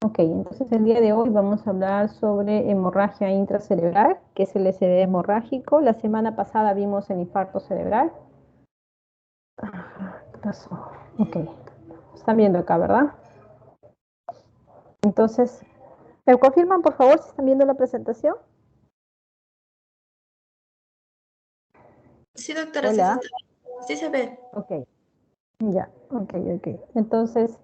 Ok, entonces el día de hoy vamos a hablar sobre hemorragia intracerebral, que es el SB hemorrágico. La semana pasada vimos el infarto cerebral. ¿Qué pasó? Ok, están viendo acá, ¿verdad? Entonces, ¿me confirman por favor si están viendo la presentación? Sí, doctora, Hola. sí se ve. Ok, ya, ok. Entonces,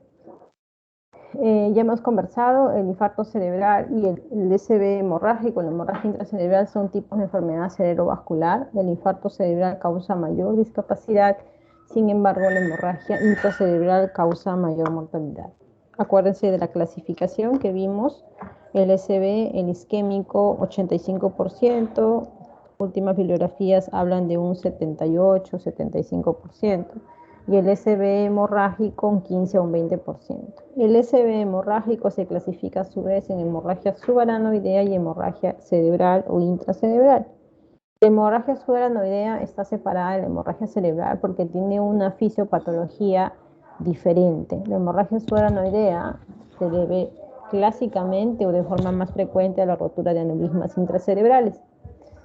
ya hemos conversado, el infarto cerebral y el SB hemorrágico, la hemorragia intracerebral son tipos de enfermedad cerebrovascular. El infarto cerebral causa mayor discapacidad, sin embargo, la hemorragia intracerebral causa mayor mortalidad. Acuérdense de la clasificación que vimos, el SB, el isquémico, 85%, últimas bibliografías hablan de un 78, 75%. Y el SB hemorrágico un 15 o un 20%. El SB hemorrágico se clasifica a su vez en hemorragia subaranoidea y hemorragia cerebral o intracerebral. La hemorragia subaranoidea está separada de la hemorragia cerebral porque tiene una fisiopatología diferente. La hemorragia subaranoidea se debe clásicamente o de forma más frecuente a la rotura de aneurismas intracerebrales,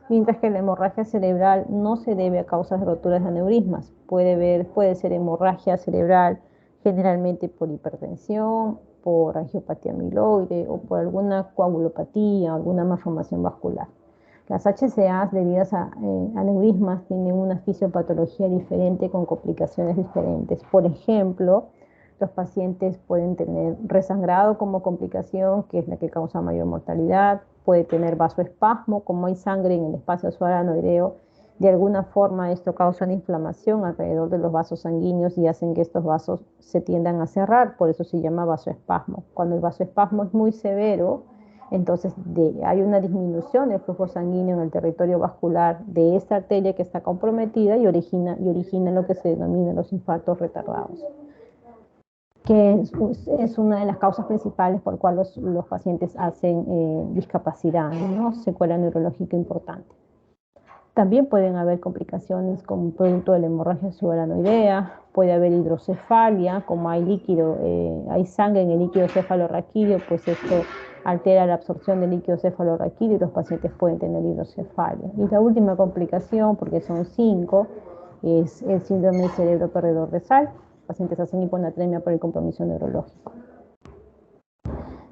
mientras que la hemorragia cerebral no se debe a causas de roturas de aneurismas. Puede ser hemorragia cerebral generalmente por hipertensión, por angiopatía amiloide o por alguna coagulopatía o alguna malformación vascular. Las HCAs debidas a aneurismas tienen una fisiopatología diferente con complicaciones diferentes. Por ejemplo, los pacientes pueden tener resangrado como complicación, que es la que causa mayor mortalidad, puede tener vasoespasmo, como hay sangre en el espacio subaranoideo, de alguna forma esto causa una inflamación alrededor de los vasos sanguíneos y hacen que estos vasos se tiendan a cerrar, por eso se llama vasoespasmo. Cuando el vasoespasmo es muy severo, entonces hay una disminución del flujo sanguíneo en el territorio vascular de esta arteria que está comprometida y origina lo que se denomina los infartos retardados, que es una de las causas principales por cual los pacientes hacen discapacidad, ¿no? Secuela neurológica importante. También pueden haber complicaciones como producto de la hemorragia subaranoidea, puede haber hidrocefalia, como hay líquido, hay sangre en el líquido cefalorraquídeo, pues esto altera la absorción del líquido cefalorraquídeo y los pacientes pueden tener hidrocefalia. Y la última complicación, porque son 5, es el síndrome del cerebro perdedor de sal. Los pacientes hacen hiponatremia por el compromiso neurológico.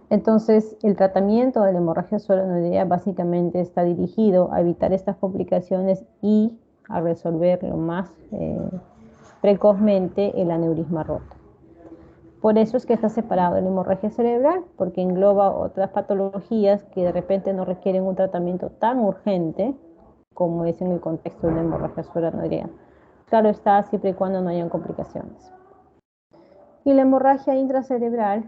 Entonces, el tratamiento de la hemorragia subaranoidea básicamente está dirigido a evitar estas complicaciones y a resolver lo más precozmente el aneurisma roto. Por eso es que está separado de la hemorragia cerebral, porque engloba otras patologías que de repente no requieren un tratamiento tan urgente como es en el contexto de la hemorragia subaranoidea. Claro está, siempre y cuando no hayan complicaciones. Y la hemorragia intracerebral,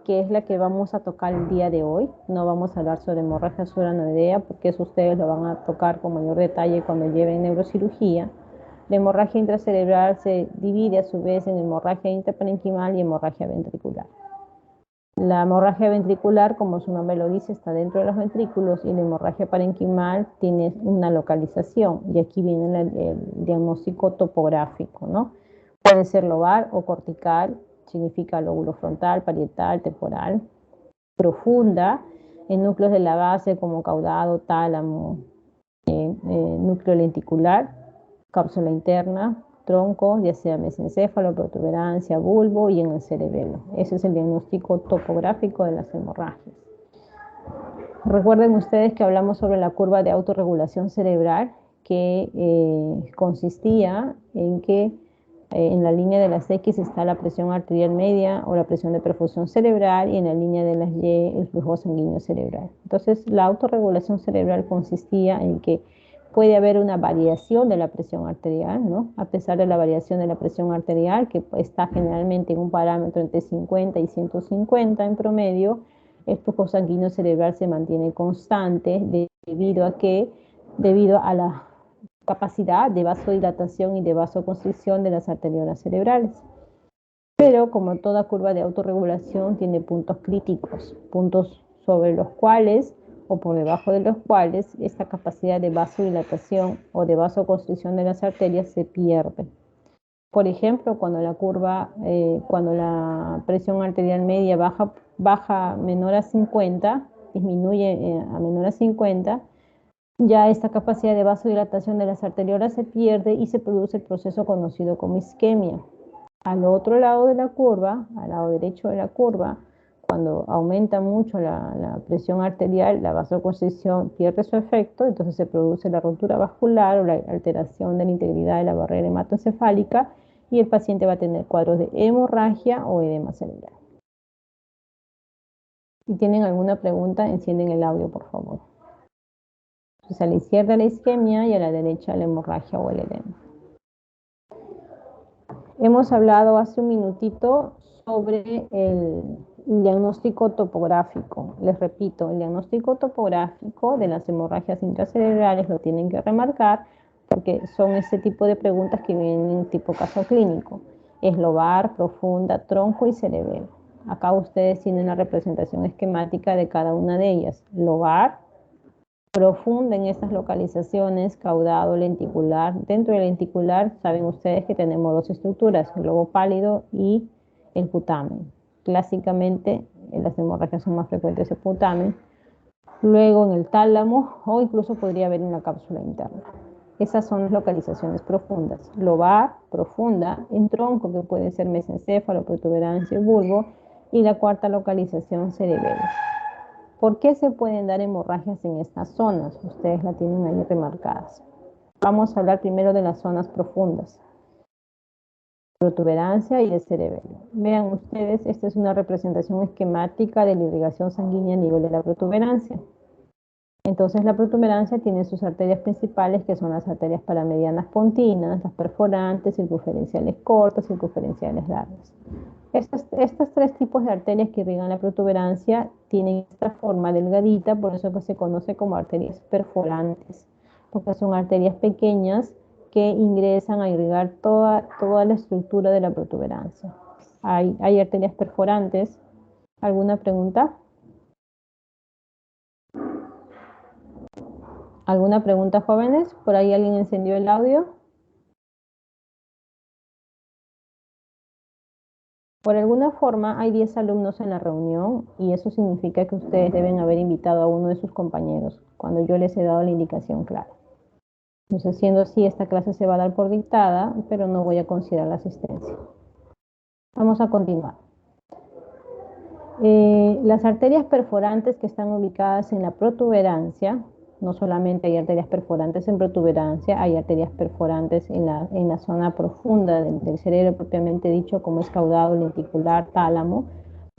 que es la que vamos a tocar el día de hoy. No vamos a hablar sobre hemorragia subaranoidea, porque eso ustedes lo van a tocar con mayor detalle cuando lleven neurocirugía. La hemorragia intracerebral se divide a su vez en hemorragia intraparenquimal y hemorragia ventricular. La hemorragia ventricular, como su nombre lo dice, está dentro de los ventrículos, y la hemorragia parenquimal tiene una localización, y aquí viene el diagnóstico topográfico, ¿no? Puede ser lobar o cortical, significa lóbulo frontal, parietal, temporal, profunda, en núcleos de la base como caudado, tálamo, núcleo lenticular, cápsula interna, tronco, ya sea mesencéfalo, protuberancia, bulbo y en el cerebelo. Ese es el diagnóstico topográfico de las hemorragias. Recuerden ustedes que hablamos sobre la curva de autorregulación cerebral, que consistía en que en la línea de las X está la presión arterial media o la presión de perfusión cerebral, y en la línea de las Y el flujo sanguíneo cerebral. Entonces, la autorregulación cerebral consistía en que puede haber una variación de la presión arterial, ¿no? A pesar de la variación de la presión arterial, que está generalmente en un parámetro entre 50 y 150 en promedio, el flujo sanguíneo cerebral se mantiene constante debido a la capacidad de vasodilatación y de vasoconstricción de las arteriolas cerebrales. Pero como toda curva de autorregulación tiene puntos críticos, puntos sobre los cuales o por debajo de los cuales esta capacidad de vasodilatación o de vasoconstricción de las arterias se pierde. Por ejemplo, cuando la presión arterial media baja menor a 50, disminuye a menor a 50, ya esta capacidad de vasodilatación de las arteriolas se pierde y se produce el proceso conocido como isquemia. Al otro lado de la curva, al lado derecho de la curva, cuando aumenta mucho la presión arterial, la vasoconstricción pierde su efecto, entonces se produce la ruptura vascular o la alteración de la integridad de la barrera hematoencefálica y el paciente va a tener cuadros de hemorragia o edema cerebral. Si tienen alguna pregunta, encienden el audio, por favor. Entonces, a la izquierda la isquemia y a la derecha la hemorragia o el edema. Hemos hablado hace un minutito sobre el diagnóstico topográfico. Les repito, el diagnóstico topográfico de las hemorragias intracerebrales lo tienen que remarcar porque son ese tipo de preguntas que vienen tipo caso clínico. Es lobar, profunda, tronco y cerebelo. Acá ustedes tienen la representación esquemática de cada una de ellas. Lobar, profunda en estas localizaciones, caudado, lenticular. Dentro del lenticular saben ustedes que tenemos dos estructuras, el globo pálido y el putamen. Clásicamente las hemorragias son más frecuentes en putamen. Luego en el tálamo o incluso podría haber en la cápsula interna. Esas son las localizaciones profundas. Lobar, profunda, en tronco que puede ser mesencéfalo, protuberancia y bulbo. Y la cuarta localización, cerebelo. ¿Por qué se pueden dar hemorragias en estas zonas? Ustedes la tienen ahí remarcadas. Vamos a hablar primero de las zonas profundas. Protuberancia y el cerebelo. Vean ustedes, esta es una representación esquemática de la irrigación sanguínea a nivel de la protuberancia. Entonces la protuberancia tiene sus arterias principales, que son las arterias paramedianas pontinas, las perforantes, circunferenciales cortas, circunferenciales largas. Estos tres tipos de arterias que irrigan la protuberancia tienen esta forma delgadita, por eso que se conoce como arterias perforantes, porque son arterias pequeñas que ingresan a irrigar toda la estructura de la protuberancia. Hay arterias perforantes. ¿Alguna pregunta? ¿Alguna pregunta, jóvenes? ¿Por ahí alguien encendió el audio? Por alguna forma hay 10 alumnos en la reunión y eso significa que ustedes deben haber invitado a uno de sus compañeros cuando yo les he dado la indicación clara. Entonces, siendo así, esta clase se va a dar por dictada, pero no voy a considerar la asistencia. Vamos a continuar. Las arterias perforantes que están ubicadas en la protuberancia, no solamente hay arterias perforantes en protuberancia, hay arterias perforantes en la zona profunda del cerebro propiamente dicho, como es caudado, lenticular, tálamo.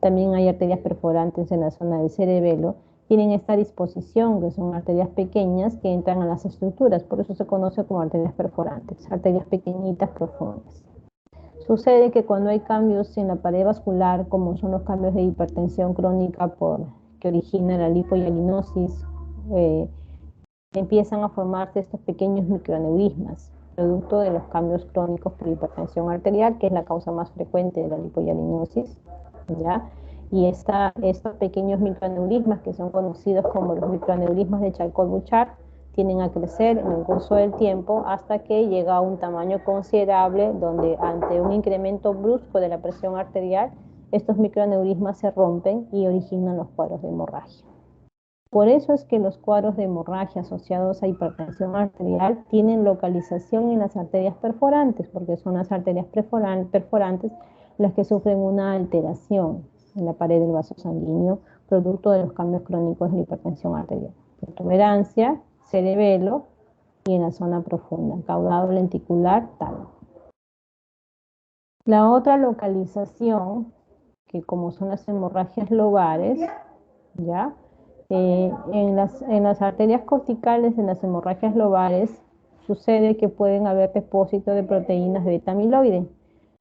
También hay arterias perforantes en la zona del cerebelo. Tienen esta disposición, que son arterias pequeñas que entran a las estructuras, por eso se conoce como arterias perforantes, arterias pequeñitas profundas. Sucede que cuando hay cambios en la pared vascular, como son los cambios de hipertensión crónica que origina la lipohialinosis, empiezan a formarse estos pequeños microaneurismas, producto de los cambios crónicos por hipertensión arterial, que es la causa más frecuente de la lipohialinosis, ¿ya? Y estos pequeños microaneurismas, que son conocidos como los microaneurismas de Charcot-Bouchard, tienden a crecer en el curso del tiempo hasta que llega a un tamaño considerable, donde ante un incremento brusco de la presión arterial, estos microaneurismas se rompen y originan los cuadros de hemorragia. Por eso es que los cuadros de hemorragia asociados a hipertensión arterial tienen localización en las arterias perforantes, porque son las arterias perforantes las que sufren una alteración en la pared del vaso sanguíneo, producto de los cambios crónicos de la hipertensión arterial. Protuberancia, cerebelo y en la zona profunda, caudado lenticular, tálamo. La otra localización, que como son las hemorragias lobares, ¿ya? En las arterias corticales, en las hemorragias lobares, sucede que pueden haber depósitos de proteínas beta-amiloide.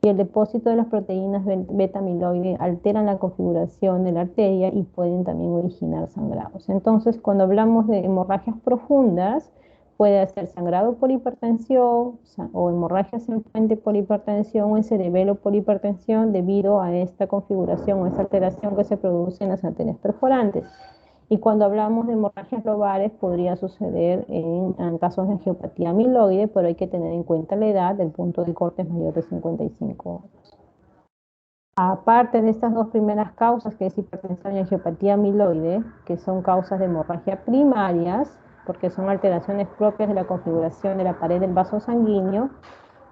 Y el depósito de las proteínas beta-amiloide alteran la configuración de la arteria y pueden también originar sangrados. Entonces, cuando hablamos de hemorragias profundas, puede ser sangrado por hipertensión o hemorragias en puente por hipertensión o en cerebelo por hipertensión debido a esta configuración o esta alteración que se produce en las arterias perforantes. Y cuando hablamos de hemorragias lobares, podría suceder en casos de angiopatía amiloide, pero hay que tener en cuenta la edad, el punto de corte es mayor de 55 años. Aparte de estas dos primeras causas, que es hipertensión y angiopatía amiloide, que son causas de hemorragia primarias, porque son alteraciones propias de la configuración de la pared del vaso sanguíneo,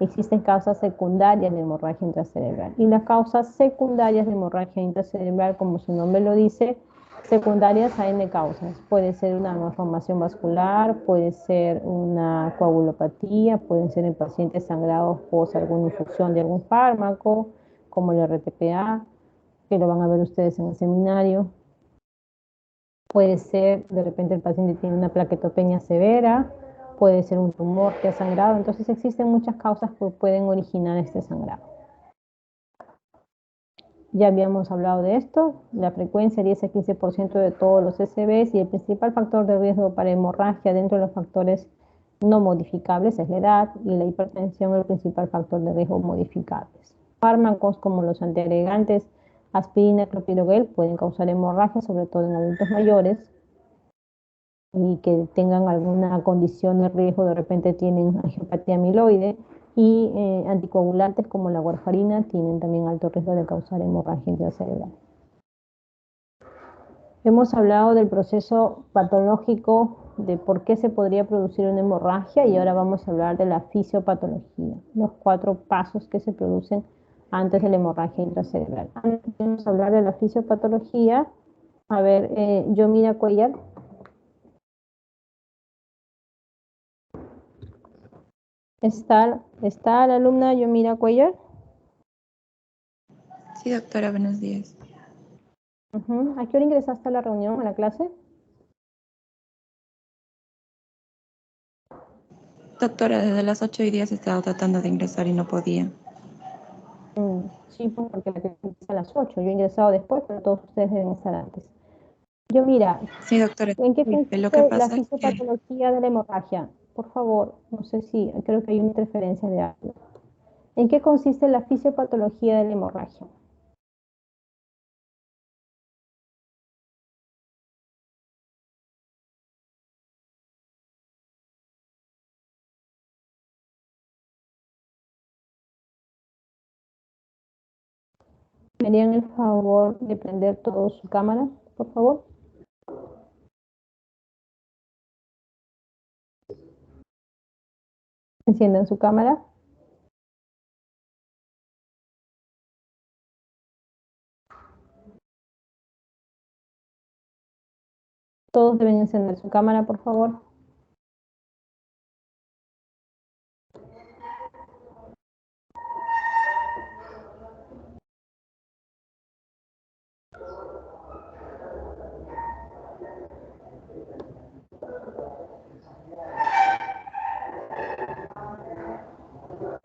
existen causas secundarias de hemorragia intracerebral. Y las causas secundarias de hemorragia intracerebral, como su nombre lo dice, secundarias a N causas. Puede ser una malformación vascular, puede ser una coagulopatía, pueden ser en pacientes sangrados post alguna infusión de algún fármaco, como el RTPA, que lo van a ver ustedes en el seminario. Puede ser, de repente el paciente tiene una plaquetopenia severa, puede ser un tumor que ha sangrado, entonces existen muchas causas que pueden originar este sangrado. Ya habíamos hablado de esto, la frecuencia 10 a 15% de todos los SBs y el principal factor de riesgo para hemorragia dentro de los factores no modificables es la edad y la hipertensión el principal factor de riesgo modificables. Fármacos como los antiagregantes, aspirina, clopidogrel pueden causar hemorragia, sobre todo en adultos mayores y que tengan alguna condición de riesgo, de repente tienen angiopatía amiloide, y anticoagulantes como la warfarina tienen también alto riesgo de causar hemorragia intracerebral. Hemos hablado del proceso patológico de por qué se podría producir una hemorragia y ahora vamos a hablar de la fisiopatología, los 4 pasos que se producen antes de la hemorragia intracerebral. Antes de hablar de la fisiopatología, a ver, Yomira Cuellar. ¿Está la alumna Yomira Cuellar? Sí, doctora, buenos días. ¿A qué hora ingresaste a la reunión, a la clase? Doctora, desde las 8:10 he estado tratando de ingresar y no podía. Sí, pues, porque la clase empieza a las 8. Yo he ingresado después, pero todos ustedes deben estar antes. Yomira, Sí, doctora, ¿en qué lo que consiste la pasa es que, fisiopatología de la hemorragia? Por favor, no sé si, creo que hay una interferencia de audio. ¿En qué consiste la fisiopatología de la hemorragia? ¿Me harían el favor de prender toda su cámara, por favor? Enciendan su cámara. Todos deben encender su cámara, por favor.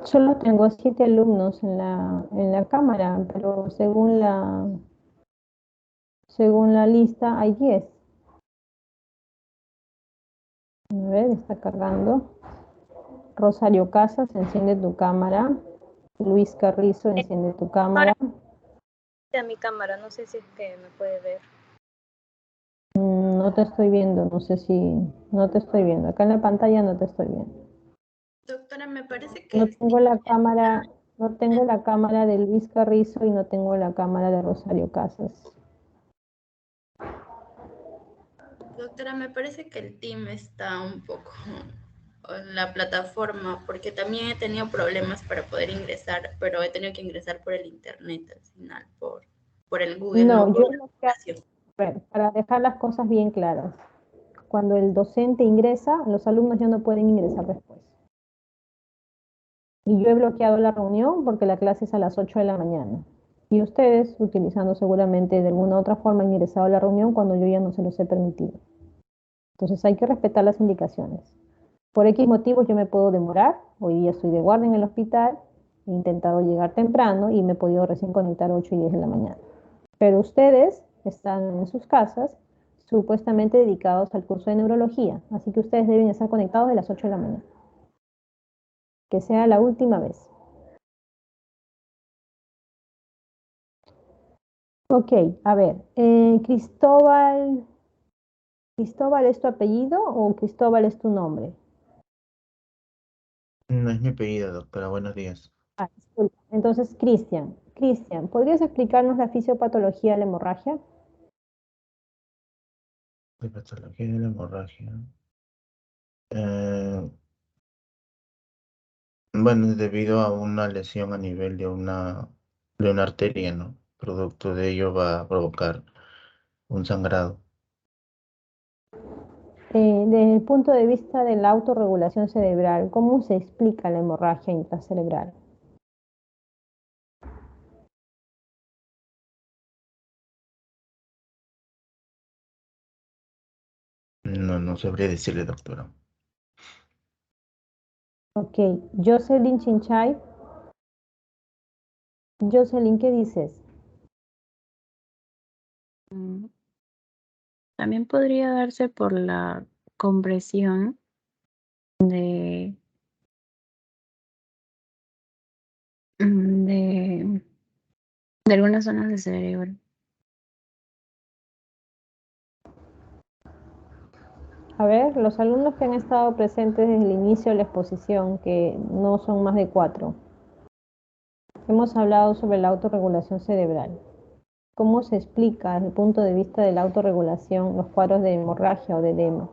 Solo tengo 7 alumnos en la cámara, pero según la lista hay 10. A ver, está cargando. Rosario Casas, enciende tu cámara. Luis Carrizo, enciende tu cámara. A mi cámara, no sé si es que me puede ver. No te estoy viendo, no sé si... No te estoy viendo. Acá en la pantalla no te estoy viendo. doctora, me parece que No tengo la cámara de Luis Carrizo y no tengo la cámara de Rosario Casas. doctora, me parece que el team está un poco en la plataforma, porque también he tenido problemas para poder ingresar, pero he tenido que ingresar por el internet al final, por el Google, no No, por yo la lo que aplicación. hago, para dejar las cosas bien claras, cuando el docente ingresa, los alumnos ya no pueden ingresar después. Y yo he bloqueado la reunión porque la clase es a las 8 de la mañana. Y ustedes, utilizando seguramente de alguna otra forma, han ingresado a la reunión cuando yo ya no se los he permitido. Entonces hay que respetar las indicaciones. Por X motivos yo me puedo demorar. Hoy día estoy de guardia en el hospital. He intentado llegar temprano y me he podido recién conectar 8 y 10 de la mañana. Pero ustedes están en sus casas supuestamente dedicados al curso de neurología. Así que ustedes deben estar conectados de las 8 de la mañana. Que sea la última vez. Ok, a ver, Cristóbal ¿Cristóbal es tu apellido o Cristóbal es tu nombre? No es mi apellido, doctora. Buenos días. Ah, disculpa. Entonces, Cristian. Cristian, ¿podrías explicarnos la fisiopatología de la hemorragia? De patología de la hemorragia. Eh, bueno, es debido a una lesión a nivel de una arteria, ¿no? Producto de ello va a provocar un sangrado. Desde el punto de vista de la autorregulación cerebral, ¿cómo se explica la hemorragia intracerebral? No, no sabría decirle, doctora. Ok, Jocelyn Chinchay. Jocelyn, ¿qué dices? Mm, También podría darse por la compresión de, mm, de, de algunas zonas del cerebro. A ver, los alumnos que han estado presentes desde el inicio de la exposición, que no son más de 4, hemos hablado sobre la autorregulación cerebral. ¿Cómo se explica desde el punto de vista de la autorregulación los cuadros de hemorragia o de edema?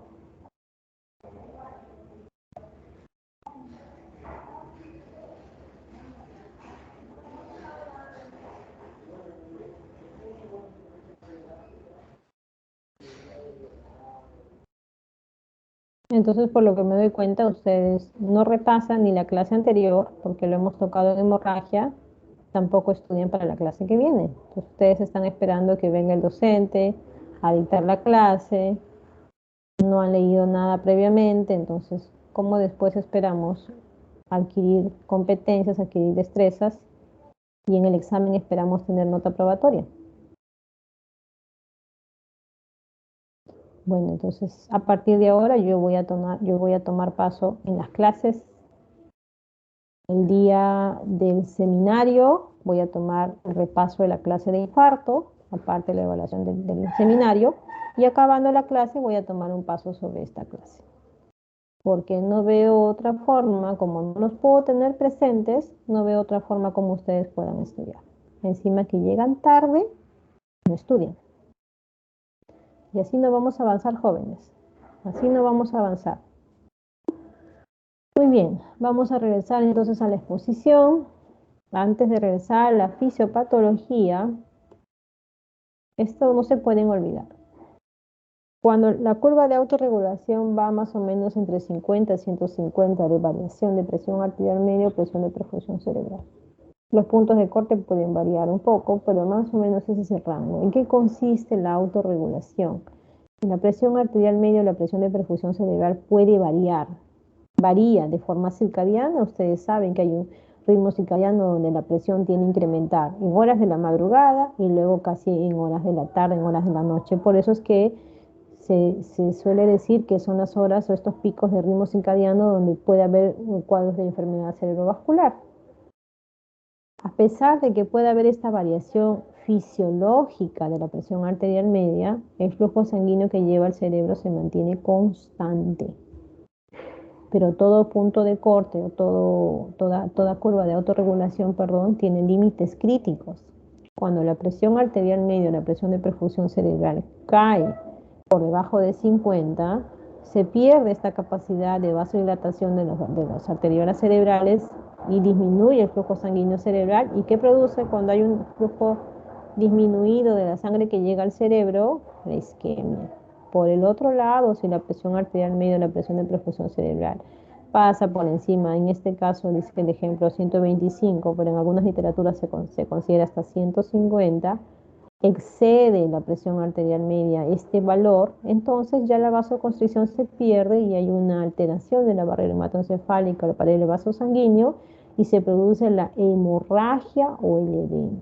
Entonces, por lo que me doy cuenta, ustedes no repasan ni la clase anterior, porque lo hemos tocado en hemorragia, tampoco estudian para la clase que viene. Entonces, ustedes están esperando que venga el docente a dictar la clase, no han leído nada previamente, entonces, ¿cómo después esperamos adquirir competencias, adquirir destrezas y en el examen esperamos tener nota probatoria? Bueno, entonces a partir de ahora yo voy a tomar paso en las clases. El día del seminario voy a tomar el repaso de la clase de infarto, aparte de la evaluación del seminario, y acabando la clase voy a tomar un paso sobre esta clase. Porque no veo otra forma, como no los puedo tener presentes, no veo otra forma como ustedes puedan estudiar. Encima que llegan tarde, no estudian. Y así no vamos a avanzar, jóvenes. Así no vamos a avanzar. Muy bien, vamos a regresar entonces a la exposición. Antes de regresar a la fisiopatología, esto no se pueden olvidar. Cuando la curva de autorregulación va más o menos entre 50 y 150 de variación de presión arterial media o presión de perfusión cerebral. Los puntos de corte pueden variar un poco, pero más o menos ese es el rango. ¿En qué consiste la autorregulación? La presión arterial media o la presión de perfusión cerebral puede variar. Varía de forma circadiana. Ustedes saben que hay un ritmo circadiano donde la presión tiene que incrementar en horas de la madrugada y luego casi en horas de la tarde, en horas de la noche. Por eso es que se suele decir que son las horas o estos picos de ritmo circadiano donde puede haber cuadros de enfermedad cerebrovascular. A pesar de que pueda haber esta variación fisiológica de la presión arterial media, el flujo sanguíneo que lleva al cerebro se mantiene constante. Pero todo punto de corte o toda curva de autorregulación, perdón, tiene límites críticos. Cuando la presión arterial media o la presión de perfusión cerebral cae por debajo de 50, se pierde esta capacidad de vasodilatación de los arteriolas cerebrales y disminuye el flujo sanguíneo cerebral. ¿Y qué produce cuando hay un flujo disminuido de la sangre que llega al cerebro? La isquemia. Por el otro lado, si la presión arterial media o la presión de perfusión cerebral pasa por encima, en este caso dice que el ejemplo 125, pero en algunas literaturas se considera hasta 150, excede la presión arterial media este valor, entonces ya la vasoconstricción se pierde y hay una alteración de la barrera hematoencefálica, la pared del vaso sanguíneo, y se produce la hemorragia o el edema.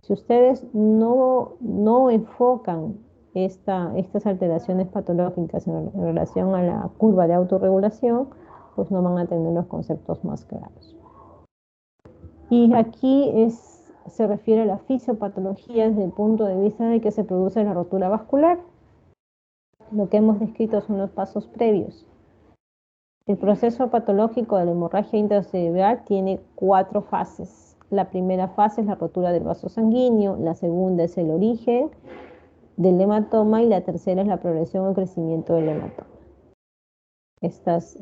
Si ustedes no enfocan estas alteraciones patológicas en relación a la curva de autorregulación, pues no van a tener los conceptos más claros. Y aquí se refiere a la fisiopatología desde el punto de vista de que se produce la rotura vascular. Lo que hemos descrito son los pasos previos. El proceso patológico de la hemorragia intracerebral tiene 4 fases. La primera fase es la rotura del vaso sanguíneo, la segunda es el origen del hematoma y la tercera es la progresión o crecimiento del hematoma. Estas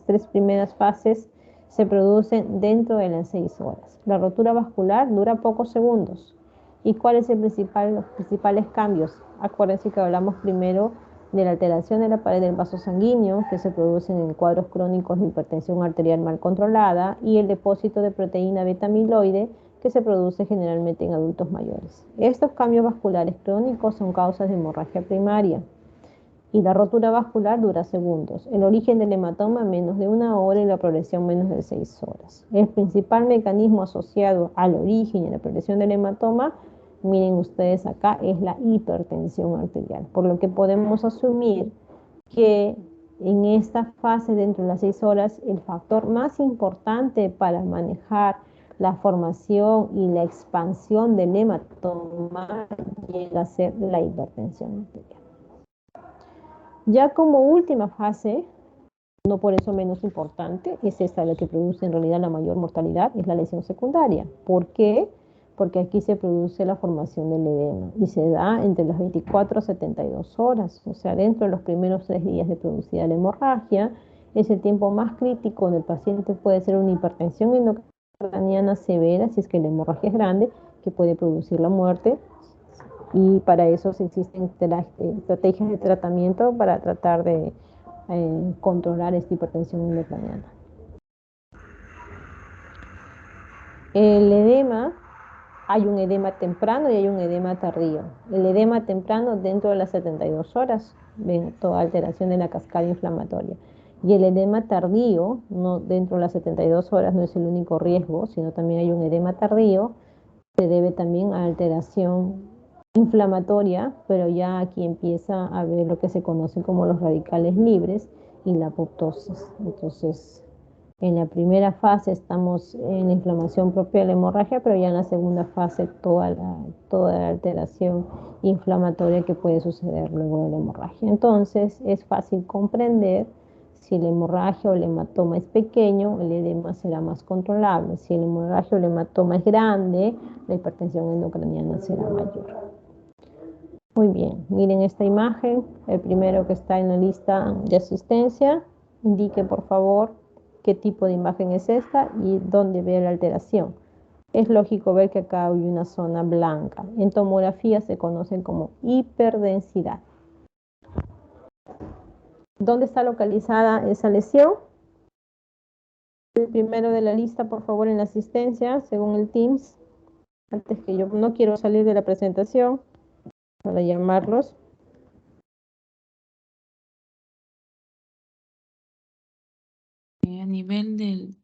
3 primeras fases se producen dentro de las 6 horas. La rotura vascular dura pocos segundos. ¿Y cuáles son los principales cambios? Acuérdense que hablamos primero de la alteración de la pared del vaso sanguíneo que se producen en cuadros crónicos de hipertensión arterial mal controlada y el depósito de proteína beta amiloide que se produce generalmente en adultos mayores. Estos cambios vasculares crónicos son causas de hemorragia primaria y la rotura vascular dura segundos. El origen del hematoma menos de 1 hora y la progresión menos de 6 horas. El principal mecanismo asociado al origen y a la progresión del hematoma, miren ustedes acá, es la hipertensión arterial, por lo que podemos asumir que en esta fase dentro de las 6 horas el factor más importante para manejar la formación y la expansión del hematoma llega a ser la hipertensión arterial. Ya como última fase, no por eso menos importante, es esta la que produce en realidad la mayor mortalidad, es la lesión secundaria. ¿Por qué? Porque aquí se produce la formación del edema y se da entre las 24 a 72 horas, o sea, dentro de los primeros 3 días de producida la hemorragia, es el tiempo más crítico donde el paciente puede ser una hipertensión endocraniana severa, si es que la hemorragia es grande, que puede producir la muerte. Y para eso existen estrategias de tratamiento para tratar de controlar esta hipertensión endocraniana. El edema, hay un edema temprano y hay un edema tardío. El edema temprano dentro de las 72 horas, ven toda alteración de la cascada inflamatoria. Y el edema tardío, no dentro de las 72 horas, no es el único riesgo, sino también hay un edema tardío, se debe también a alteración inflamatoria, pero ya aquí empieza a ver lo que se conoce como los radicales libres y la apoptosis. Entonces, en la primera fase estamos en la inflamación propia de la hemorragia, pero ya en la segunda fase toda la alteración inflamatoria que puede suceder luego de la hemorragia. Entonces, es fácil comprender si la hemorragia o el hematoma es pequeño, el edema será más controlable. Si el hemorragia o el hematoma es grande, la hipertensión endocraniana será mayor. Muy bien, miren esta imagen, el primero que está en la lista de asistencia, indique por favor qué tipo de imagen es esta y dónde ve la alteración. Es lógico ver que acá hay una zona blanca. En tomografía se conocen como hiperdensidad. ¿Dónde está localizada esa lesión? El primero de la lista, por favor, en la asistencia, según el Teams. Antes que yo no quiero salir de la presentación para llamarlos. A nivel del...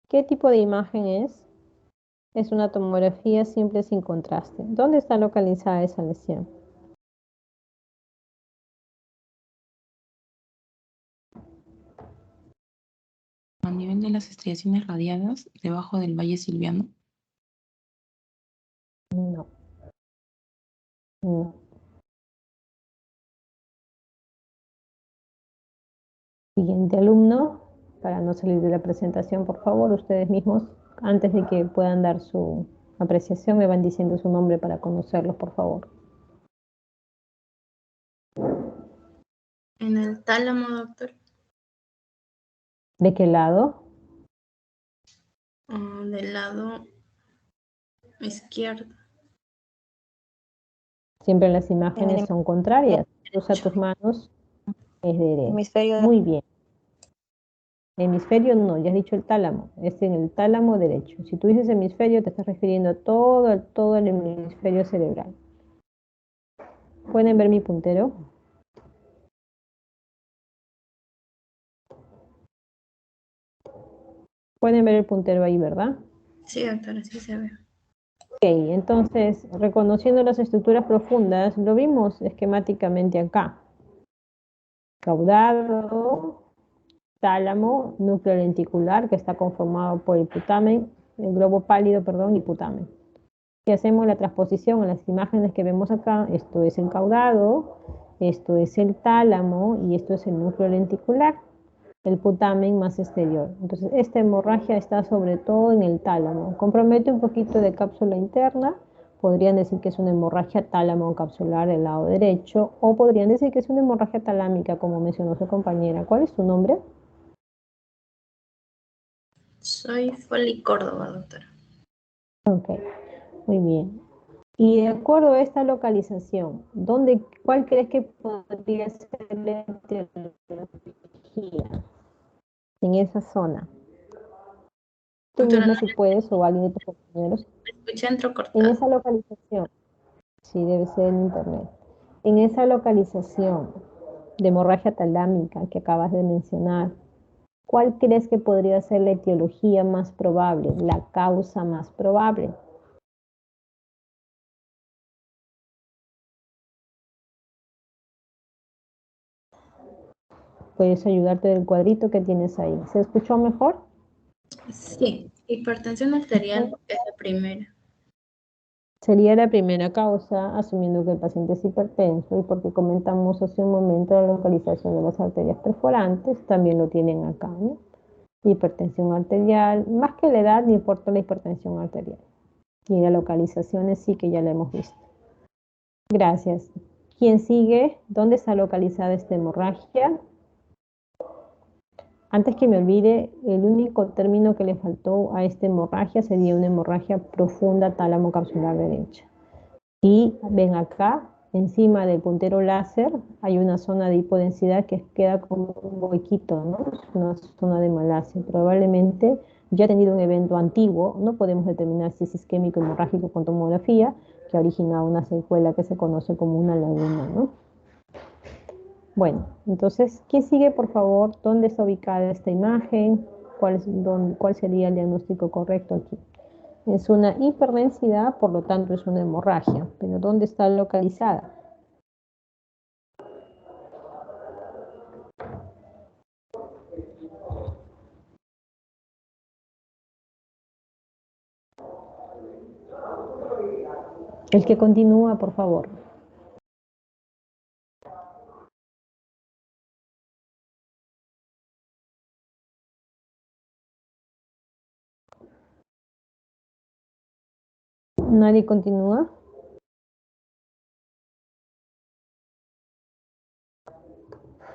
¿Qué tipo de imagen es? Es una tomografía simple sin contraste. ¿Dónde está localizada esa lesión? A nivel de las estriaciones radiadas, debajo del valle silviano. No. No. Siguiente alumno, para no salir de la presentación, por favor, ustedes mismos, antes de que puedan dar su apreciación, me van diciendo su nombre para conocerlos, por favor. En el tálamo, doctor. ¿De qué lado? Del lado izquierdo. Siempre las imágenes son contrarias. Usa tus manos, es derecho. Hemisferio Muy bien. Hemisferio no, ya has dicho el tálamo, es en el tálamo derecho. Si tú dices hemisferio, te estás refiriendo a todo el hemisferio cerebral. ¿Pueden ver mi puntero? Pueden ver el puntero ahí, ¿verdad? Sí, doctora, sí se ve. Ok, entonces, reconociendo las estructuras profundas, lo vimos esquemáticamente acá. Caudado, tálamo, núcleo lenticular, que está conformado por el putamen, el globo pálido, perdón, y putamen. Si hacemos la transposición a las imágenes que vemos acá, esto es el caudado, esto es el tálamo y esto es el núcleo lenticular, el putamen más exterior. Entonces, esta hemorragia está sobre todo en el tálamo. Compromete un poquito de cápsula interna. Podrían decir que es una hemorragia tálamo capsular del lado derecho, o podrían decir que es una hemorragia talámica, como mencionó su compañera. ¿Cuál es su nombre? Soy Foli Córdoba, doctora. Ok, muy bien. Y de acuerdo a esta localización, ¿cuál crees que podría ser la etiología en esa zona? Tú Doctora, mismo no si puedes o alguien de tus compañeros. me escuché En entrecortado. esa localización, sí, debe ser en internet. En esa localización de hemorragia talámica que acabas de mencionar, ¿cuál crees que podría ser la etiología más probable, la causa más probable? Puedes ayudarte del cuadrito que tienes ahí. ¿Se escuchó mejor? Sí, hipertensión arterial es la primera. Sería la primera causa, asumiendo que el paciente es hipertenso, y porque comentamos hace un momento la localización de las arterias perforantes, también lo tienen acá, ¿no? Hipertensión arterial, más que la edad, no importa la hipertensión arterial. Y las localizaciones sí que ya la hemos visto. Gracias. ¿Quién sigue? ¿Dónde está localizada esta hemorragia? Antes que me olvide, el único término que le faltó a esta hemorragia sería una hemorragia profunda tálamo capsular derecha. Y ven acá, encima del puntero láser, hay una zona de hipodensidad que queda como un huequito, ¿no? Es una zona de malasia. Probablemente ya ha tenido un evento antiguo, no podemos determinar si es isquémico hemorrágico con tomografía, que ha originado una secuela que se conoce como una laguna, ¿no? Bueno, entonces, ¿qué sigue, por favor? ¿Dónde está ubicada esta imagen? ¿Cuál sería el diagnóstico correcto aquí? Es una hiperdensidad, por lo tanto es una hemorragia. Pero ¿dónde está localizada? El que continúa, por favor. ¿Nadie continúa?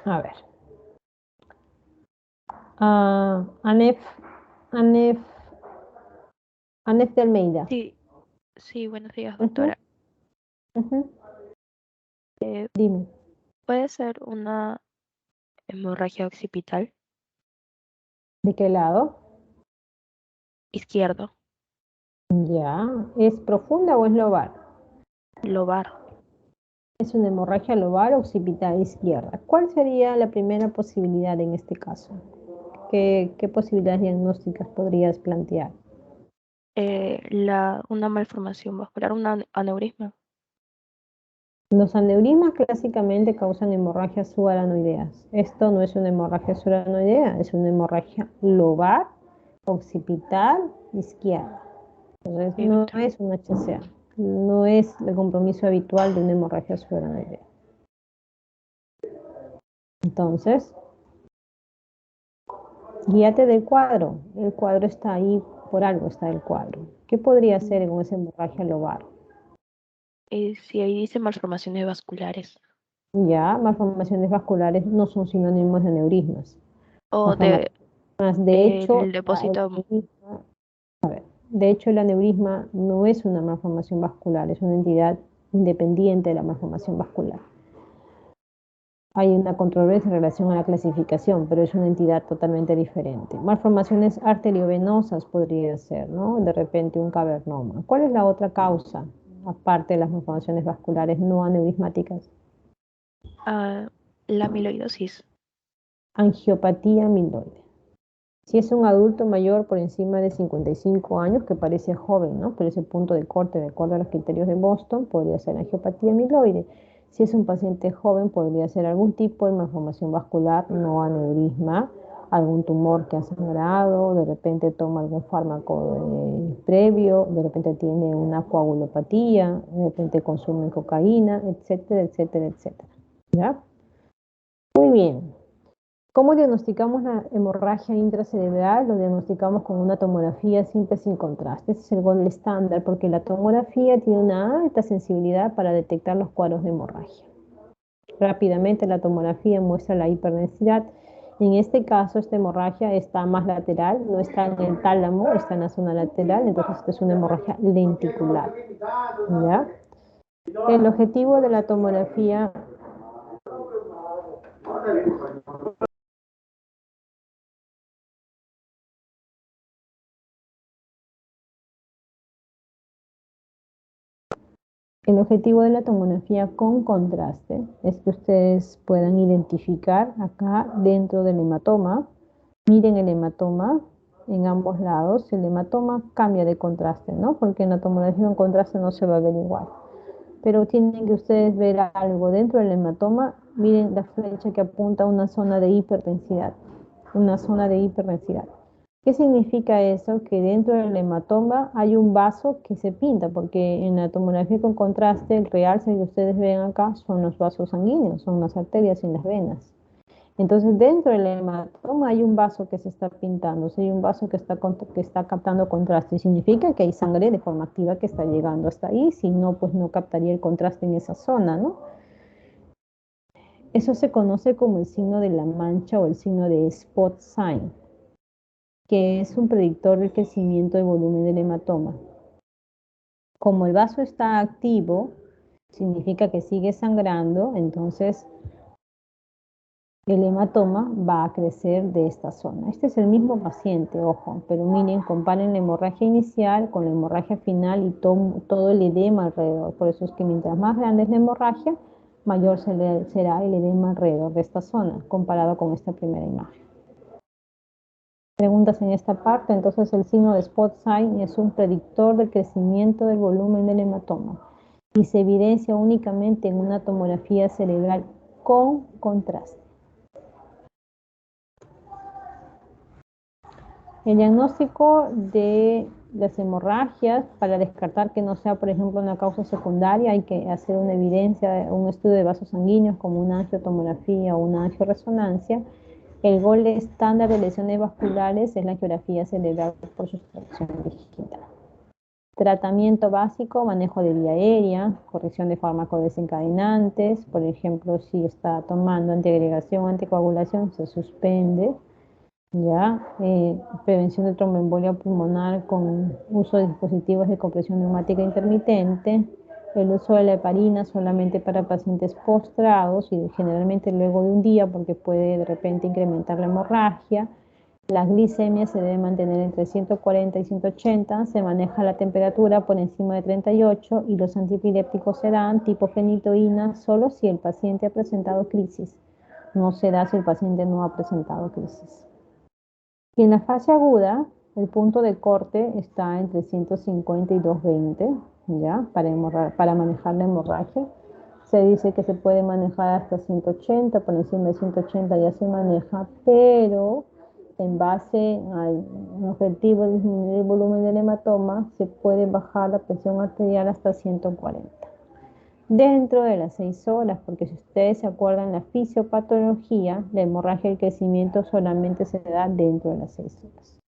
A ver. Anef, Anef, Anef de Almeida. Sí, sí, buenos días, Ujú, doctora. ujú. Eh, Dime. ¿Puede ser una hemorragia occipital ¿De qué lado? izquierdo, Ya. ¿Es profunda o es lobar? lobar? Es una hemorragia lobar occipital izquierda. ¿Cuál sería la primera posibilidad en este caso? ¿Qué posibilidades diagnósticas podrías plantear? Una malformación vascular, un aneurisma. Los aneurismas clásicamente causan hemorragias subaranoideas. Esto no es una hemorragia subaranoidea, es una hemorragia lobar occipital izquierda. Entonces Sí, no doctora. es un HCA, no es el compromiso habitual de una hemorragia subaranoidea. Entonces, guíate del cuadro. El cuadro está ahí, por algo está el cuadro. ¿Qué podría hacer con esa hemorragia lobar? Sí, ahí dice malformaciones vasculares. Ya, malformaciones vasculares no son sinónimos de aneurismas. O Malformaciones, de hecho, el depósito. el aneurisma no es una malformación vascular, es una entidad independiente de la malformación vascular. Hay una controversia en relación a la clasificación, pero es una entidad totalmente diferente. Malformaciones arteriovenosas podría ser, ¿no? De repente un cavernoma. ¿Cuál es la otra causa, aparte de las malformaciones vasculares no aneurismáticas? La amiloidosis. Angiopatía amiloide. Si es un adulto mayor por encima de 55 años, que parece joven, ¿no? Pero ese punto de corte, de acuerdo a los criterios de Boston, podría ser angiopatía amiloide. Si es un paciente joven, podría ser algún tipo de malformación vascular no aneurisma algún tumor que ha sangrado, de repente toma algún fármaco previo, de repente tiene una coagulopatía, de repente consume cocaína, etcétera, etcétera, etcétera. ¿Ya? Muy bien. ¿Cómo diagnosticamos la hemorragia intracerebral? Lo diagnosticamos con una tomografía simple sin contraste. Este es el gold estándar porque la tomografía tiene una alta sensibilidad para detectar los cuadros de hemorragia. Rápidamente la tomografía muestra la hiperdensidad. En este caso, esta hemorragia está más lateral, no está en el tálamo, está en la zona lateral, entonces esta es una hemorragia lenticular. ¿Ya? El objetivo de la tomografía El objetivo de la tomografía con contraste es que ustedes puedan identificar acá dentro del hematoma, miren el hematoma en ambos lados, el hematoma cambia de contraste, ¿no? Porque en la tomografía con contraste no se va a ver igual. Pero tienen que ustedes ver algo dentro del hematoma, miren la flecha que apunta a una zona de hiperdensidad, una zona de hiperdensidad. ¿Qué significa eso? Que dentro del hematoma hay un vaso que se pinta, porque en la tomografía con contraste el realce que ustedes ven acá son los vasos sanguíneos, son las arterias y las venas. Entonces dentro del hematoma hay un vaso que se está pintando, hay un vaso que está captando contraste, y significa que hay sangre de forma activa que está llegando hasta ahí, si no, pues no captaría el contraste en esa zona, ¿no? Eso se conoce como el signo de la mancha o el signo de spot sign, que es un predictor del crecimiento del volumen del hematoma. Como el vaso está activo, significa que sigue sangrando, entonces el hematoma va a crecer de esta zona. Este es el mismo paciente, ojo, pero miren, comparen la hemorragia inicial con la hemorragia final y todo el edema alrededor. Por eso es que mientras más grande es la hemorragia, mayor será el edema alrededor de esta zona, comparado con esta primera imagen. Preguntas en esta parte. Entonces el signo de spot sign es un predictor del crecimiento del volumen del hematoma y se evidencia únicamente en una tomografía cerebral con contraste. El diagnóstico de las hemorragias, para descartar que no sea, por ejemplo, una causa secundaria, hay que hacer una evidencia, un estudio de vasos sanguíneos como una angiotomografía o una angioresonancia. El gold estándar de lesiones vasculares es la angiografía cerebral por sustracción digital. Tratamiento básico, manejo de vía aérea, corrección de fármacos desencadenantes, por ejemplo, si está tomando antiagregación o anticoagulación, se suspende. ¿Ya? Prevención de tromboembolia pulmonar con uso de dispositivos de compresión neumática intermitente, el uso de la heparina solamente para pacientes postrados y generalmente luego de un día porque puede de repente incrementar la hemorragia. La glicemia se debe mantener entre 140 y 180, se maneja la temperatura por encima de 38 y los antiepilépticos se dan tipo fenitoína solo si el paciente ha presentado crisis. No se da si el paciente no ha presentado crisis. Y en la fase aguda, el punto de corte está entre 150 y 220, ¿ya? Para manejar la hemorragia. Se dice que se puede manejar hasta 180, por encima de 180 ya se maneja, pero en base al objetivo de disminuir el volumen del hematoma, se puede bajar la presión arterial hasta 140. Dentro de las 6 horas, porque si ustedes se acuerdan, la fisiopatología, la hemorragia y el crecimiento solamente se da dentro de las 6 horas.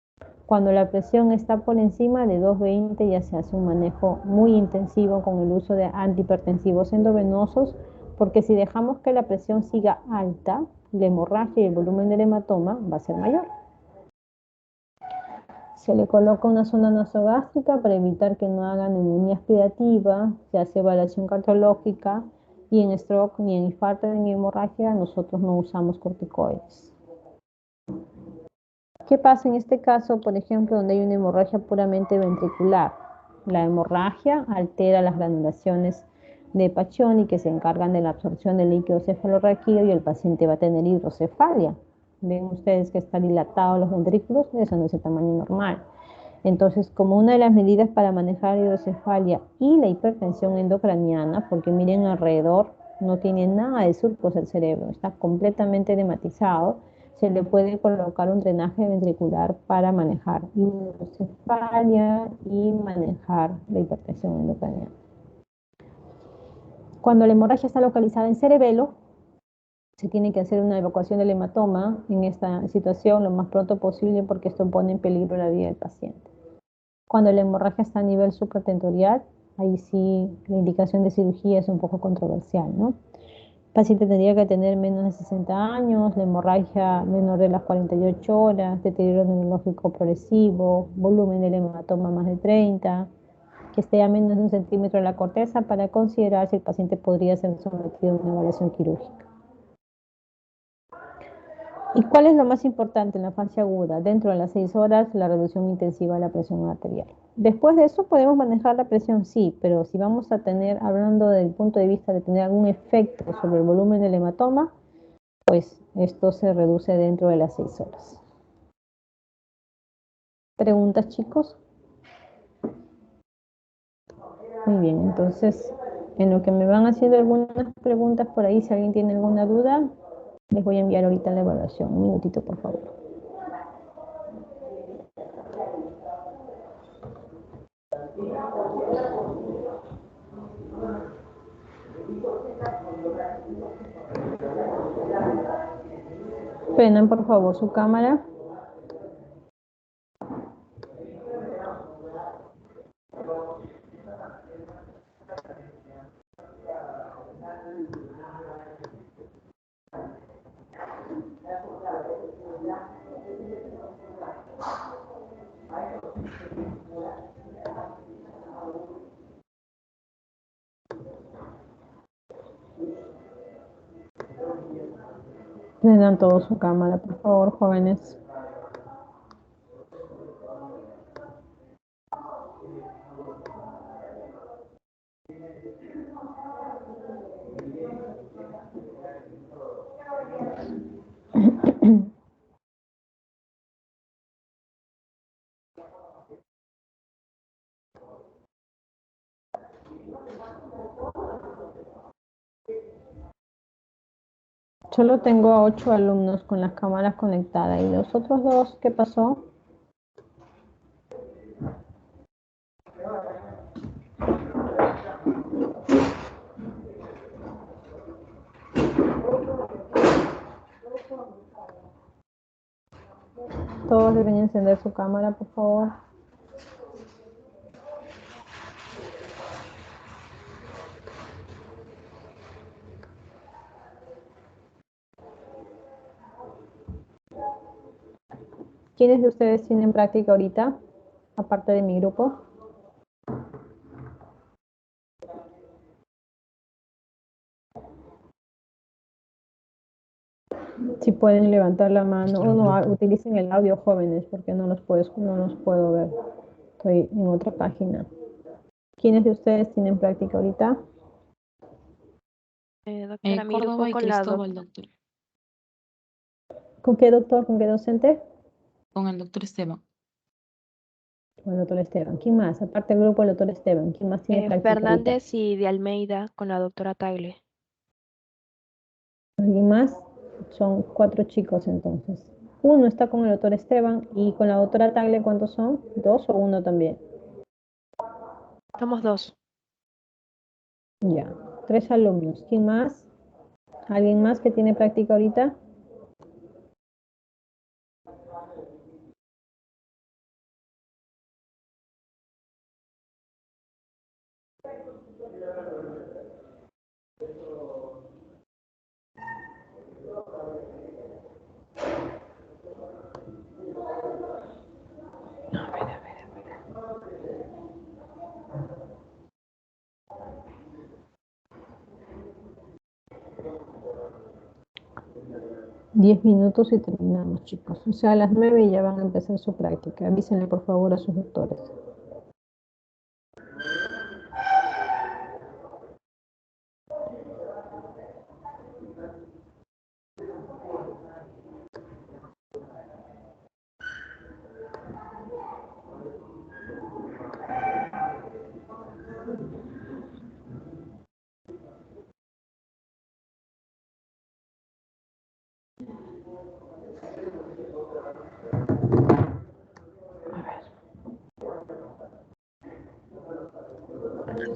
Cuando la presión está por encima de 220 ya se hace un manejo muy intensivo con el uso de antihipertensivos endovenosos, porque si dejamos que la presión siga alta, la hemorragia y el volumen del hematoma va a ser mayor. Se le coloca una sonda nasogástrica para evitar que no haga neumonía aspirativa, se hace evaluación cardiológica y en stroke, ni en infarto ni en hemorragia nosotros no usamos corticoides. ¿Qué pasa en este caso, por ejemplo, donde hay una hemorragia puramente ventricular? La hemorragia altera las granulaciones de Paccioni que se encargan de la absorción del líquido cefalorraquídeo y el paciente va a tener hidrocefalia. Ven ustedes que están dilatados los ventrículos, eso no es el tamaño normal. Entonces, como una de las medidas para manejar la hidrocefalia y la hipertensión endocraniana, porque miren alrededor, no tiene nada de surcos el cerebro, está completamente edematizado, se le puede colocar un drenaje ventricular para manejar hidrocefalia y manejar la hipertensión endocraniana. Cuando la hemorragia está localizada en cerebelo, se tiene que hacer una evacuación del hematoma en esta situación lo más pronto posible porque esto pone en peligro la vida del paciente. Cuando la hemorragia está a nivel supratentorial, ahí sí la indicación de cirugía es un poco controversial, ¿no? El paciente tendría que tener menos de 60 años, la hemorragia menor de las 48 horas, deterioro neurológico progresivo, volumen del hematoma más de 30, que esté a menos de 1 centímetro de la corteza para considerar si el paciente podría ser sometido a una evaluación quirúrgica. ¿Y cuál es lo más importante en la fase aguda? Dentro de las 6 horas, la reducción intensiva de la presión arterial. Después de eso podemos manejar la presión, sí, pero si vamos a tener, hablando del punto de vista de tener algún efecto sobre el volumen del hematoma, pues esto se reduce dentro de las 6 horas. ¿Preguntas, chicos? Muy bien, entonces, en lo que me van haciendo algunas preguntas por ahí, si alguien tiene alguna duda, les voy a enviar ahorita la evaluación. Un minutito, por favor. Prendan, por favor, su cámara. Prendan todo su cámara, por favor, jóvenes. Solo tengo a 8 alumnos con las cámaras conectadas. ¿Y los otros 2 qué pasó? Todos deben encender su cámara, por favor. ¿Quiénes de ustedes tienen práctica ahorita, aparte de mi grupo? Si pueden levantar la mano o no, utilicen el audio, jóvenes, porque no los puedo ver. Estoy en otra página. ¿Quiénes de ustedes tienen práctica ahorita? Doctora, mi grupo Córdoba y con la Cristóbal, doctor. ¿Con qué doctor? ¿Con qué docente? Con el doctor Esteban. Con el doctor Esteban. ¿Quién más? Aparte del grupo del doctor Esteban, ¿quién más tiene práctica ahorita? Fernández y de Almeida con la doctora Tagle. ¿Alguien más? Son 4 chicos entonces. Uno está con el doctor Esteban y con la doctora Tagle, ¿cuántos son? ¿2 o uno también? Somos 2. Ya, 3 alumnos. ¿Quién más? ¿Alguien más que tiene práctica ahorita? A ver. 10 minutos y terminamos, chicos. O sea, a las 9 ya van a empezar su práctica. Avísenle, por favor, a sus doctores.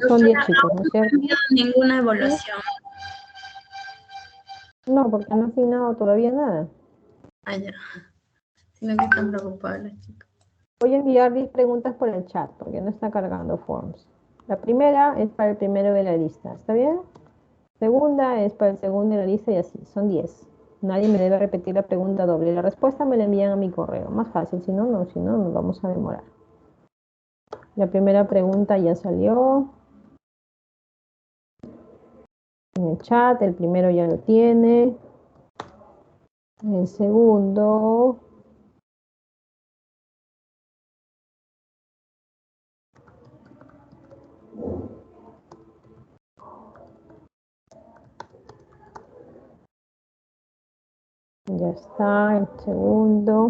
Son 10 Doctora, chicos, ¿no es no he cierto? tenido ninguna evaluación. No, porque no he asignado todavía nada. Ah, ya. Sino que están preocupadas las chicas. Voy a enviar 10 preguntas por el chat porque no está cargando forms. La primera es para el primero de la lista, ¿está bien? Segunda es para el segundo de la lista y así, son 10. Nadie me debe repetir la pregunta doble. La respuesta me la envían a mi correo. Más fácil, si no, nos vamos a demorar. La primera pregunta ya salió en el chat, el primero ya lo tiene. El segundo... Ya está, el segundo.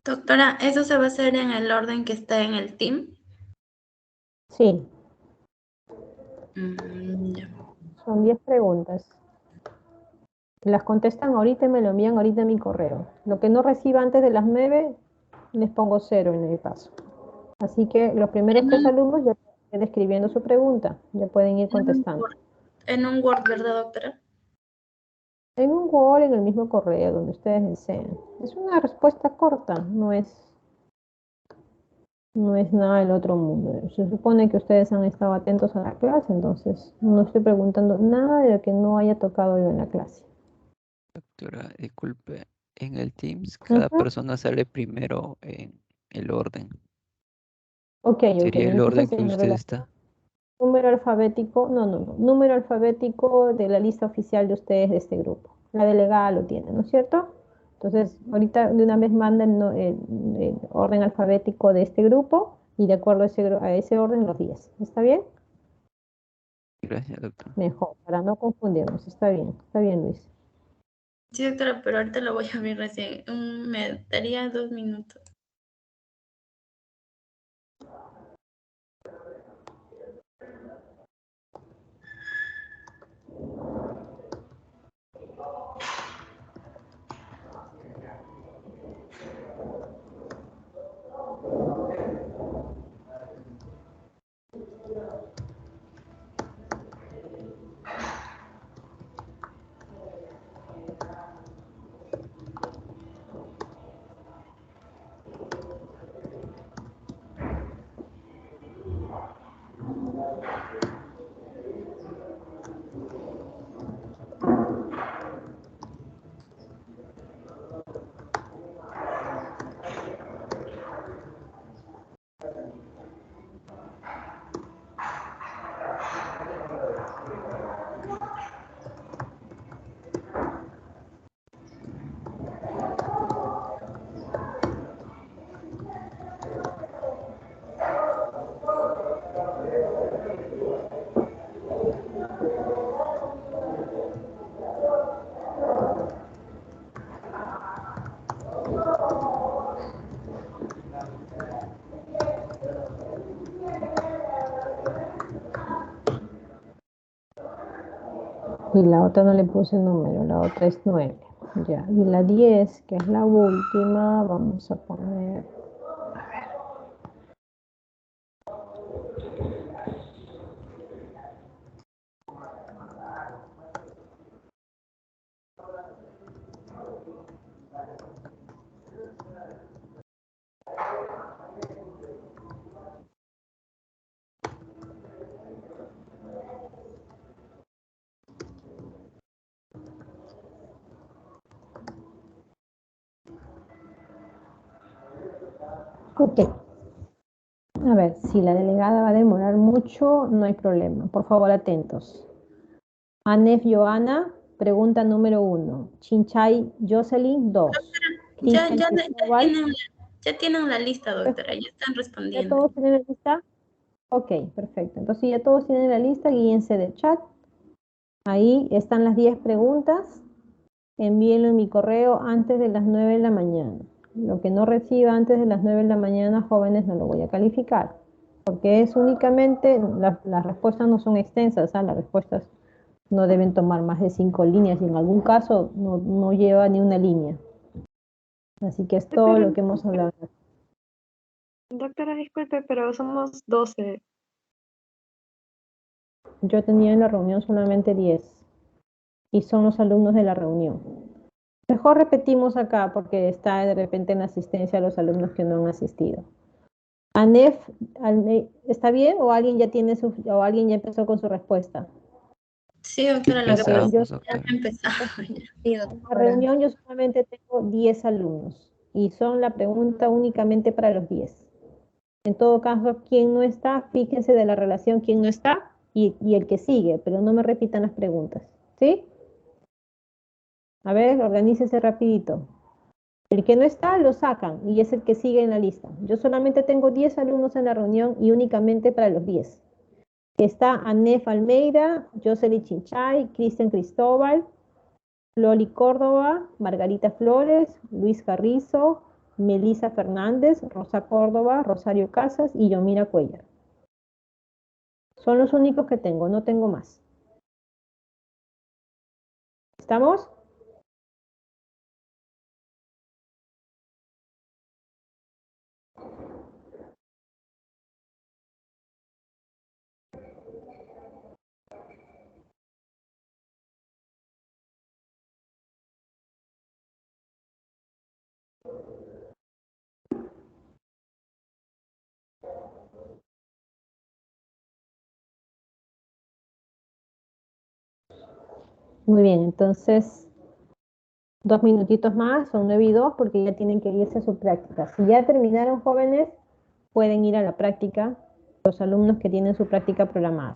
Doctora, ¿eso se va a hacer en el orden que está en el team? Sí, Ya. son 10 preguntas. Las contestan ahorita y me lo envían ahorita a mi correo. Lo que no reciba antes de las 9, les pongo 0 en el paso. Así que los primeros 3 alumnos ya pueden ir escribiendo su pregunta, ya pueden ir contestando. En un Word, ¿verdad, doctora? En un Word, en el mismo correo, donde ustedes deseen. Es una respuesta corta, no es nada del otro mundo. Se supone que ustedes han estado atentos a la clase, entonces no estoy preguntando nada de lo que no haya tocado yo en la clase. Doctora, disculpe, en el Teams cada persona sale primero en el orden. Ok, Sería el orden entonces que en usted relación está. número alfabético, no, número alfabético de la lista oficial de ustedes de este grupo. La delegada lo tiene, ¿no es cierto? Entonces, ahorita de una vez mandan el orden alfabético de este grupo y de acuerdo a ese orden los 10. ¿Está bien? Gracias, doctor. Mejor, para no confundirnos. Está bien, Luis. Sí, doctora, pero ahorita lo voy a ver recién. Me daría 2 minutos. Y la otra no le puse número, la otra es 9. Ya, y la 10, que es la última, vamos a poner... Ok. A ver, si la delegada va a demorar mucho, no hay problema. Por favor, atentos. Anef Joana, pregunta número 1. Chinchay Jocelyn, 2. Ya, Cristian ya, Cristóbal, ya tienen la lista, doctora. Ya están ¿ya respondiendo. todos tienen la lista? Ok, perfecto. Entonces, si ya todos tienen la lista, guíense del chat. Ahí están las 10 preguntas. Envíenlo en mi correo antes de las 9 de la mañana. Lo que no reciba antes de las 9 de la mañana, jóvenes, no lo voy a calificar. Porque es únicamente, las respuestas no son extensas, las respuestas no deben tomar más de 5 líneas y en algún caso no lleva ni una línea. Así que es todo lo que hemos hablado. Doctora, disculpe, pero somos 12. Yo tenía en la reunión solamente 10 y son los alumnos de la reunión. Mejor repetimos acá porque está de repente en asistencia los alumnos que no han asistido. ANEF, ¿está bien o alguien ya tiene o alguien ya empezó con su respuesta? Sí, doctora, lo que pasa Empezamos, es que ya doctora. empezamos. Sí, En la doctora. reunión yo solamente tengo 10 alumnos y son la pregunta únicamente para los 10. En todo caso, quien no está, fíjense de la relación quién no está y el que sigue, pero no me repitan las preguntas, ¿sí? A ver, organícese rapidito. El que no está, lo sacan y es el que sigue en la lista. Yo solamente tengo 10 alumnos en la reunión y únicamente para los 10. Está Anef Almeida, Jocelyn Chinchay, Cristian Cristóbal, Loli Córdoba, Margarita Flores, Luis Carrizo, Melisa Fernández, Rosa Córdoba, Rosario Casas y Yomira Cuellar. Son los únicos que tengo, no tengo más. ¿Estamos? Muy bien, entonces 2 minutitos más, son 9 y 2 porque ya tienen que irse a su práctica. Si ya terminaron, jóvenes, pueden ir a la práctica, los alumnos que tienen su práctica programada.